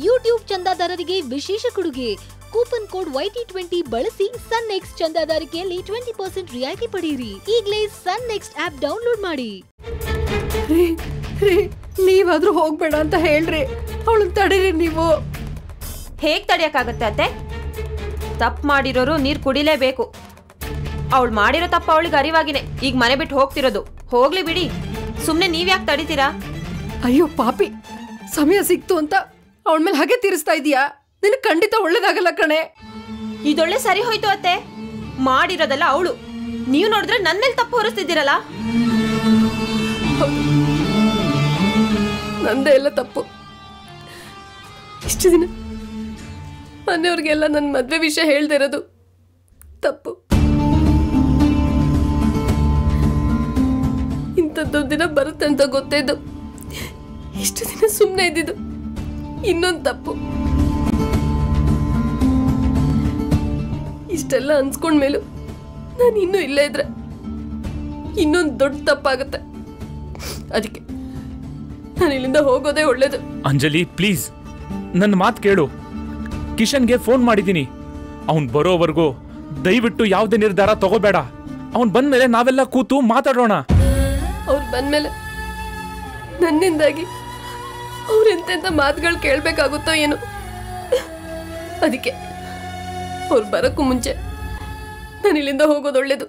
YouTube ಚಂದಾದಾರರಿಗೆ ವಿಶೇಷ ಕೊಡುಗೆ coupon code YT20 ಬಳಸಿ ಸನ್ ನೆಕ್ಸ್ಟ್ ಚಂದಾದಾರಿಕೆಯಲ್ಲಿ 20% ರಿಯಾಯಿತಿ ಪಡೆಯಿರಿ. ಈಗಲೇ ಸನ್ ನೆಕ್ಸ್ಟ್ ಆಪ್ ಡೌನ್ಲೋಡ್ ಮಾಡಿ. ನೀವಾದ್ರೂ ಹೋಗ್ಬೇಡ ಅಂತ ಹೇಳ್ರಿ, ಅವಳನ್ನ ತಡೀರಿ. ನೀವು ಹೇಗ್ ತಡೆಯಕ್ಕಾಗತ್ತೆ ಅತ್ತೆ? ತಪ್ಪು ಮಾಡಿರೋರು ನೀರ್ ಕುಡಿಲೇಬೇಕು. ಅವಳು ಮಾಡಿರೋ ತಪ್ಪ ಅವಳಿಗೆ ಅರಿವಾಗಿನೇ ಈಗ ಮನೆ ಬಿಟ್ಟು ಹೋಗ್ತಿರೋದು. ಹೋಗ್ಲಿ ಬಿಡಿ, ಸುಮ್ನೆ ನೀವ್ಯಾಕೆ ತಡಿತೀರಾ? ಅಯ್ಯೋ ಪಾಪಿ, ಸಮಯ ಸಿಕ್ತು ಅಂತ ಅವಳ ಮೇಲೆ ಹಾಗೆ ತೀರಿಸ್ತಾ ಇದೀಯಾ? ನಿನಗೆ ಖಂಡಿತ ಒಳ್ಳೇದಾಗಲ್ಲ ಕಣೆ. ಇದೊಳ್ಳೆ ಸರಿ ಹೋಯ್ತು ಅತ್ತೆ. ಮಾಡಿರೋದಲ್ಲ ಅವಳು, ನೀವು ನೋಡಿದ್ರೆ ನನ್ನ ಮೇಲೆ ತಪ್ಪು ಹೊರಿಸ್ತಿದ್ದೀರಲ್ಲ. ನಂದೇ ಎಲ್ಲ ತಪ್ಪು. ಇಷ್ಟು ದಿನ ಮನೆಯವ್ರಿಗೆಲ್ಲ ನನ್ನ ಮದ್ವೆ ವಿಷಯ ಹೇಳ್ದೆ ಇರೋದು ತಪ್ಪು. ಇಂಥದ್ದೊಂದು ದಿನ ಬರುತ್ತೆ ಅಂತ ಗೊತ್ತಿದ್ದು ಇಷ್ಟು ದಿನ ಸುಮ್ಮನೆ ಇದ್ದಿದ್ದು ಇನ್ನೊಂದು ತಪ್ಪು. ಇಷ್ಟೆಲ್ಲ ಅನ್ಸ್ಕೊಂಡ್ಮೇಲೂ ನಾನು ಇನ್ನೂ ಇಲ್ಲೇ ಇದ್ರೆ ಇನ್ನೊಂದು ದೊಡ್ಡ ತಪ್ಪಾಗುತ್ತೆ. ಅದಕ್ಕೆ ನಾನು ಇಲ್ಲಿಂದ ಹೋಗೋದೇ ಒಳ್ಳೇದು. ಅಂಜಲಿ ಪ್ಲೀಸ್ ನನ್ನ ಮಾತು ಕೇಳು. ಕಿಶನ್ಗೆ ಫೋನ್ ಮಾಡಿದ್ದೀನಿ. ಅವನ್ ಬರೋವರೆಗೂ ದಯವಿಟ್ಟು ಯಾವುದೇ ನಿರ್ಧಾರ ತಗೋಬೇಡ. ಅವನ್ ಬಂದ್ಮೇಲೆ ನಾವೆಲ್ಲ ಕೂತು ಮಾತಾಡೋಣ. ಅವ್ರು ಬಂದ್ಮೇಲೆ ನನ್ನಿಂದಾಗಿ ಅವ್ರೆಂತೆಂತ ಮಾತುಗಳು ಕೇಳ್ಬೇಕಾಗುತ್ತೋ ಏನೋ. ಅದಕ್ಕೆ ಅವ್ರು ಬರೋಕ್ಕೂ ಮುಂಚೆ ನಾನು ಇಲ್ಲಿಂದ ಹೋಗೋದು ಒಳ್ಳೇದು.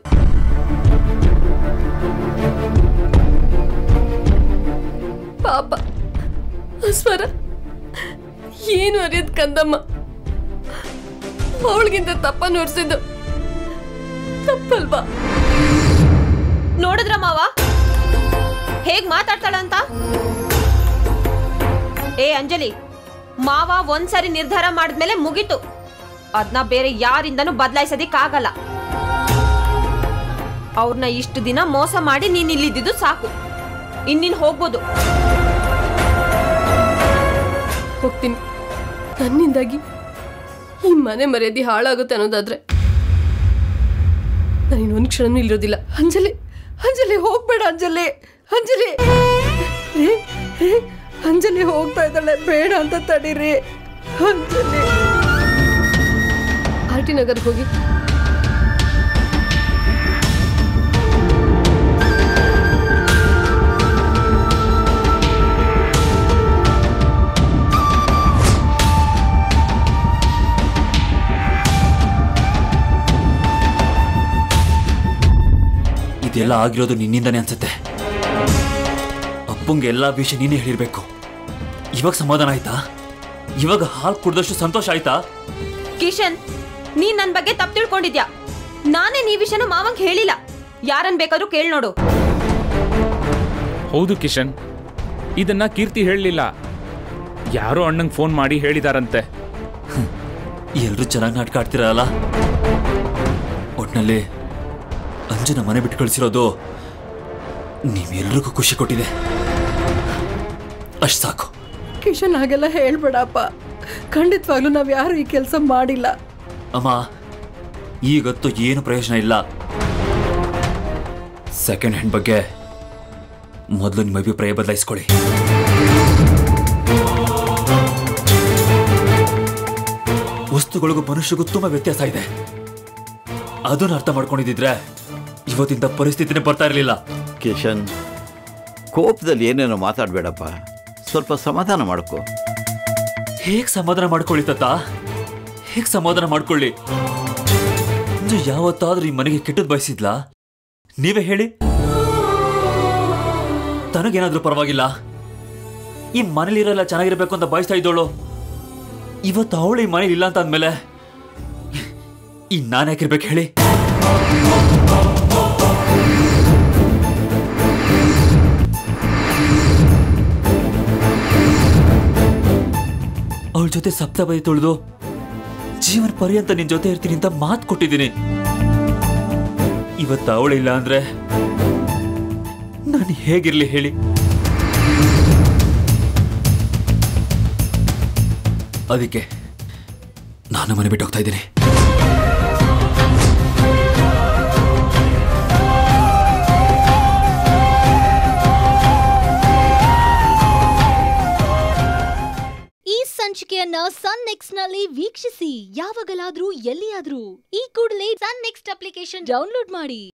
ಪಾಪ ಅಸ್ವರ ಏನು ಅರಿಯದ್ ಕಂದಮ್ಮ, ಅವಳಿಗಿಂತ ತಪ್ಪನ್ನು ಹೊರಿಸಿದ್ದು ತಪ್ಪಲ್ವಾ? ನೋಡಿದ್ರ ಮಾವ ಹೇಗ್ ಮಾತಾಡ್ತಾಳಂತ? ಏ ಅಂಜಲಿ, ಮಾವ ಒಂದ್ಸರಿ ನಿರ್ಧಾರ ಮಾಡಿದ್ಮೇಲೆ ಮುಗೀತು. ಅದನ್ನ ಬೇರೆ ಯಾರಿಂದನೂ ಬದಲಾಯಿಸೋದಿಕ್ಕಾಗಲ್ಲ. ಅವ್ರನ್ನ ಇಷ್ಟು ದಿನ ಮೋಸ ಮಾಡಿ ನೀನ್ ಇಲ್ಲಿದ್ದು ಸಾಕು. ಇನ್ನಿನ್ ಹೋಗ್ಬೋದು. ಹೋಗ್ತೀನಿ. ನನ್ನಿಂದಾಗಿ ಈ ಮನೆ ಮರ್ಯಾದೆ ಹಾಳಾಗುತ್ತೆ ಅನ್ನೋದಾದ್ರೆ ನಾನು ಇನ್ನೊಂದು ಕ್ಷಣನೂ ಇಲ್ಲಿರೋದಿಲ್ಲ. ಅಂಜಲಿ, ಅಂಜಲಿ ಹೋಗ್ಬೇಡ. ಅಂಜಲಿ, ಅಂಜಲಿ, ಅಂಜಲಿ ಹೋಗ್ತಾ ಇದ್ದಾಳೆ, ಬೇಡ ಅಂತ ತಡೀರಿ. ಅಂಜಲಿ, RT ನಗರ್ಗೆ ಹೋಗಿ ಇದೆಲ್ಲ ಆಗಿರೋದು ನಿನ್ನಿಂದಾನೆ ಅನ್ಸುತ್ತೆ. ಅಪ್ಪಂಗೆ ಎಲ್ಲಾ ವಿಷಯ ನೀನೇ ಹೇಳಿರ್ಬೇಕು. ಇವಾಗ ಸಮಾಧಾನ ಆಯ್ತಾ? ಇವಾಗ ಹಾಲು ಕುಡ್ದಷ್ಟು ಸಂತೋಷ ಆಯ್ತಾ? ಕಿಶನ್, ನೀನ್ ನನ್ ಬಗ್ಗೆ ತಪ್ಪು ತಿಳ್ಕೊಂಡಿದ್ಯಾ. ನಾನೇ ಈ ವಿಷಯನ ಮಾವಂಗ್ ಹೇಳಿಲ್ಲ. ಯಾರನ್ ಬೇಕಾದ್ರೂ ಕೇಳ್ ನೋಡು. ಹೌದು ಕಿಶನ್, ಇದನ್ನ ಕೀರ್ತಿ ಹೇಳಲಿಲ್ಲ. ಯಾರೋ ಅಣ್ಣಂಗೆ ಫೋನ್ ಮಾಡಿ ಹೇಳಿದಾರಂತೆ. ಎಲ್ರು ಚೆನ್ನಾಗಿ ನಾಟಕ ಆಡ್ತಿರಲ್ಲ. ಒಟ್ನಲ್ಲಿ ಅಂಜನ ಮನೆ ಬಿಟ್ಟು ಕಳಿಸಿರೋದು ನೀವೆಲ್ರಿಗೂ ಖುಷಿ ಕೊಟ್ಟಿದೆ. ಅಷ್ಟು ಸಾಕು. ಕಿಶನ್ ಹಾಗೆಲ್ಲ ಹೇಳ್ಬೇಡಪ್ಪ. ಖಂಡಿತವಾಗ್ಲೂ ನಾವ್ ಯಾರು ಈ ಕೆಲಸ ಮಾಡಿಲ್ಲ. ಅಮ್ಮ, ಈಗತ್ತು ಏನು ಪ್ರಯೋಜನ ಇಲ್ಲ. ಸೆಕೆಂಡ್ ಹ್ಯಾಂಡ್ ಬಗ್ಗೆ ಮೊದಲು ನಿಮ್ಮ ಅಭಿಪ್ರಾಯ ಬದಲಾಯಿಸ್ಕೊಳ್ಳಿ. ವಸ್ತುಗಳಿಗೂ ಮನುಷ್ಯಗೂ ತುಂಬಾ ವ್ಯತ್ಯಾಸ ಇದೆ. ಅದನ್ನು ಅರ್ಥ ಮಾಡ್ಕೊಂಡಿದ್ರೆ ಇವತ್ತಿಂದ ಪರಿಸ್ಥಿತಿನೇ ಬರ್ತಾ ಇರಲಿಲ್ಲ. ಕಿಶನ್, ಕೋಪದಲ್ಲಿ ಏನೇನೋ ಮಾತಾಡಬೇಡಪ್ಪ. ಸ್ವಲ್ಪ ಸಮಾಧಾನ ಮಾಡ್ಕೊ. ಹೇಗೆ ಸಮಾಧಾನ ಮಾಡ್ಕೊಳ್ಳಿ ತಾತ? ಹೇಗೆ ಸಮಾಧಾನ ಮಾಡ್ಕೊಳ್ಳಿ? ಯಾವತ್ತಾದ್ರೂ ಈ ಮನೆಗೆ ಕೆಟ್ಟದ್ ಬಯಸಿದ್ಲಾ? ನೀವೇ ಹೇಳಿ. ತನಗೇನಾದ್ರೂ ಪರವಾಗಿಲ್ಲ, ಈ ಮನೇಲಿರೋಲ್ಲ ಚೆನ್ನಾಗಿರ್ಬೇಕು ಅಂತ ಬಯಸ್ತಾ ಇದ್ದೋಳು. ಇವತ್ತು ಅವಳು ಈ ಮನೇಲಿ ಇಲ್ಲ ಅಂತ ಅಂದ್ಮೇಲೆ ಈ ನಾನು ಯಾಕಿರ್ಬೇಕು ಹೇಳಿ? ಅವಳ ಜೊತೆ ಸಪ್ತಪದಿ ತೊಳೆದು ಜೀವನ ಪರ್ಯಂತ ನಿನ್ ಜೊತೆ ಇರ್ತೀನಿ ಅಂತ ಮಾತು ಕೊಟ್ಟಿದ್ದೀನಿ. ಇವತ್ತು ಅವಳಿಲ್ಲ ಅಂದ್ರೆ ನಾನು ಹೇಗಿರ್ಲಿ ಹೇಳಿ? ಅದಕ್ಕೆ ನಾನು ಮನೆ ಬಿಟ್ಟು ಹೋಗ್ತಾ ಇದ್ದೀನಿ. ಈ ಸಂಚಿಕೆಯ ಸಂಚಿಕೆಯನ್ನ ಸನ್ ನೆಕ್ಸ್ಟ್ ನಲ್ಲಿ ವೀಕ್ಷಿಸಿ, ಯಾವಾಗಲಾದ್ರೂ ಎಲ್ಲಿಯಾದ್ರೂ. ಈ ಕೂಡಲೇ ಸನ್ ನೆಕ್ಸ್ಟ್ ಅಪ್ಲಿಕೇಶನ್ ಡೌನ್ಲೋಡ್ ಮಾಡಿ.